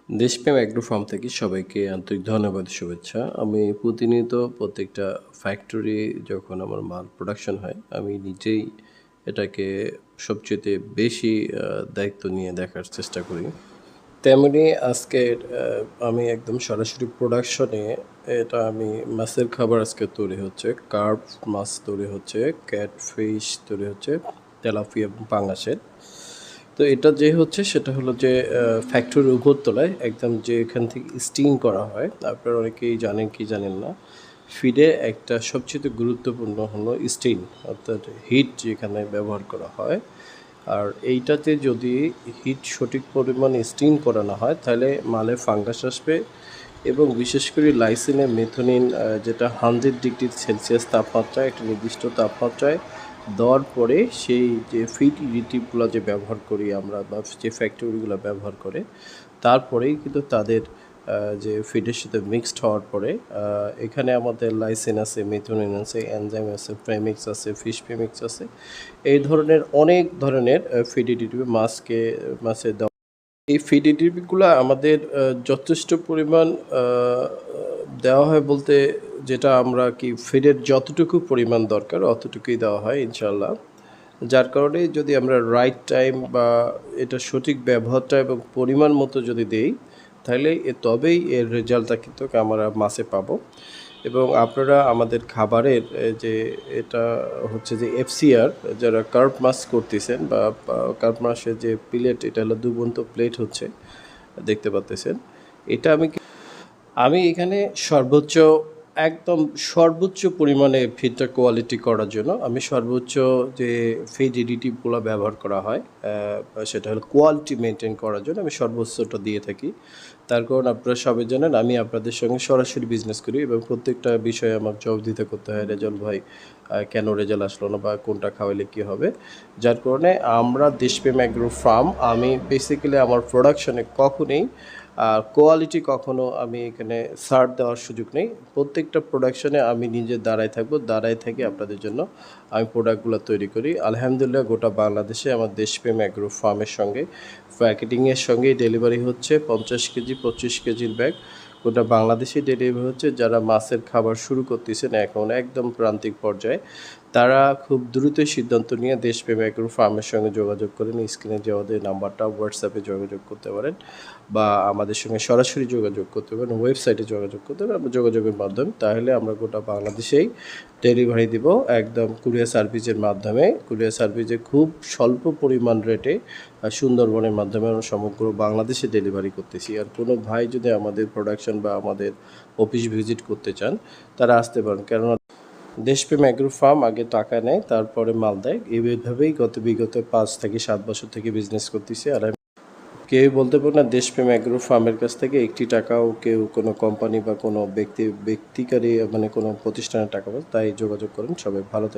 দেশপ্রেম agro farm থেকে সবাইকে আন্তরিক ধন্যবাদ, শুভেচ্ছা। আমি প্রতিনিয়ত প্রত্যেকটা ফ্যাক্টরি যখন আমার মাল প্রোডাকশন হয়, আমি নিজেই এটাকে সবচেয়েতে বেশি দায়িত্ব নিয়ে দেখার চেষ্টা করি। তেমনি আজকের আমি একদম সরাসরি প্রোডাকশনে আমি মাছের খাবার আজকে তৈরি হচ্ছে। কার্প মাছ তৈরি হচ্ছে, ক্যাটফিশ তৈরি হচ্ছে, তেলাপিয়া এবং পাঙ্গাসের। তো এটা যে হচ্ছে সেটা হলো যে ফ্যাক্টরির উপরতলায় একদম যে এখান থেকে স্টিম করা হয়। আপনারা অনেকেই জানেন কি জানেন না, ফিডে একটা সবচেয়ে গুরুত্বপূর্ণ হলো স্টিম, অর্থাৎ হিট যেখানে ব্যবহার করা হয়। আর এইটাতে যদি হিট সঠিক পরিমাণে স্টিম করানো হয় তাহলে মালে ফাঙ্গাস আসবে এবং বিশেষ করে লাইসিনে মেথনিন যেটা 100 ডিগ্রি সেলসিয়াস তাপমাত্রায়, একটা নির্দিষ্ট তাপমাত্রায় দেওয়ার পরে সেই যে ফিড ইডিটিভগুলো যে ব্যবহার করি আমরা বা যে ফ্যাক্টরিগুলো ব্যবহার করে তারপরেই কিন্তু তাদের যে ফিডের সাথে মিক্সড হওয়ার পরে এখানে আমাদের লাইসিন আছে, মেথনিন আছে, এনজাইম আছে, প্রেমিক্স আছে, ফিশ প্রেমিক্স আছে, এই ধরনের অনেক ধরনের ফিড ইডিটিভ মাছে দেওয়া। এই ফিড এডিটিভগুলো আমাদের যথেষ্ট পরিমাণ দেওয়া হয় বলতে, যেটা আমরা কি ফিডের যতটুকু পরিমাণ দরকার অতটুকুই দেওয়া হয় ইনশাল্লাহ। যার কারণে যদি আমরা রাইট টাইম বা এটা সঠিক ব্যবহারটা এবং পরিমাণ মতো যদি দেই তাহলে তবেই এর রেজাল্টটা কিন্তু আমরা মাছে পাবো। এবং আপনারা আমাদের খাবারের যে এটা হচ্ছে যে এফসিআর যারা কার্প মাছ করতেছেন বা কার্প মাছের যে প্লেট, এটা হলো দুবন্ত প্লেট হচ্ছে, দেখতে পাচ্ছেন। এটা আমি এখানে একদম সর্বোচ্চ পরিমাণে ফিডটা কোয়ালিটি করার জন্য আমি সর্বোচ্চ যে ফিড এডিটিভগুলো ব্যবহার করা হয় সেটা হলো কোয়ালিটি মেনটেন করার জন্য আমি সর্বোচ্চটা দিয়ে থাকি। তার কারণ আপনারা সবাই জানেন আমি আপনাদের সঙ্গে সরাসরি বিজনেস করি এবং প্রত্যেকটা বিষয়ে আমার জবাবদিহিতা করতে হয়। রেজাল্ট ভাই কেন রেজাল্ট আসলো না বা কোনটা খাওয়াইলে কী হবে। যার কারণে আমরা দেশপ্রেম অ্যাগ্রো ফার্ম, আমি বেসিক্যালি আমার প্রোডাকশনে কখনোই কোয়ালিটি কখনো আমি এখানে ছাড় দেওয়ার সুযোগ নেই। প্রত্যেকটা প্রোডাকশনে আমি নিজে দাঁড়ায় থাকি আপনাদের জন্য আমি প্রোডাক্টগুলো তৈরি করি। আলহামদুলিল্লাহ গোটা বাংলাদেশে আমার দেশপ্রেম অ্যাগ্রো ফার্মের সঙ্গে প্যাকেটিংয়ের সঙ্গেই ডেলিভারি হচ্ছে 50 কেজি 25 কেজির ব্যাগ গোটা বাংলাদেশে ডেলিভারি হচ্ছে। যারা মাছের খাবার শুরু করতেছেন এখন একদম প্রান্তিক পর্যায়ে, তারা খুব দ্রুতই সিদ্ধান্ত নিয়ে দেশপ্রেম অ্যাগ্রো ফার্মের সঙ্গে যোগাযোগ করেন। স্ক্রিনে যে আমাদের নাম্বারটা, হোয়াটসঅ্যাপে যোগাযোগ করতে পারেন বা আমাদের সঙ্গে সরাসরি যোগাযোগ করতে পারেন, ওয়েবসাইটে যোগাযোগ করতে পারেন, যোগাযোগের মাধ্যমে। তাহলে আমরা গোটা বাংলাদেশেই ডেলিভারি দিব একদম কুরিয়ার সার্ভিসের মাধ্যমে। কুরিয়ার সার্ভিসে খুব স্বল্প পরিমাণ রেটে সুন্দরবনের মাধ্যমে আমরা সমগ্র বাংলাদেশে ডেলিভারি করতেছি। আর কোনো ভাই যদি আমাদের প্রোডাকশন বা আমাদের অফিস ভিজিট করতে চান তারা আসতে পারেন, কেননা দেশপ্রেম অ্যাগ্রো ফার্ম আগে টাকা নেয় তারপরে মাল দেয়। এইভাবেই বিগত 5 থেকে 7 বছর থেকে বিজনেস করতেছি। আর কেউ বলতে পারে না দেশপ্রেম অ্যাগ্রো ফার্মের কাছ থেকে একটি টাকাও কেউ কোনো কোম্পানি বা কোনো ব্যক্তিকারী মানে কোনো প্রতিষ্ঠানের টাকা পায়। তাই যোগাযোগ করেন। সবাই ভালো থাকবেন।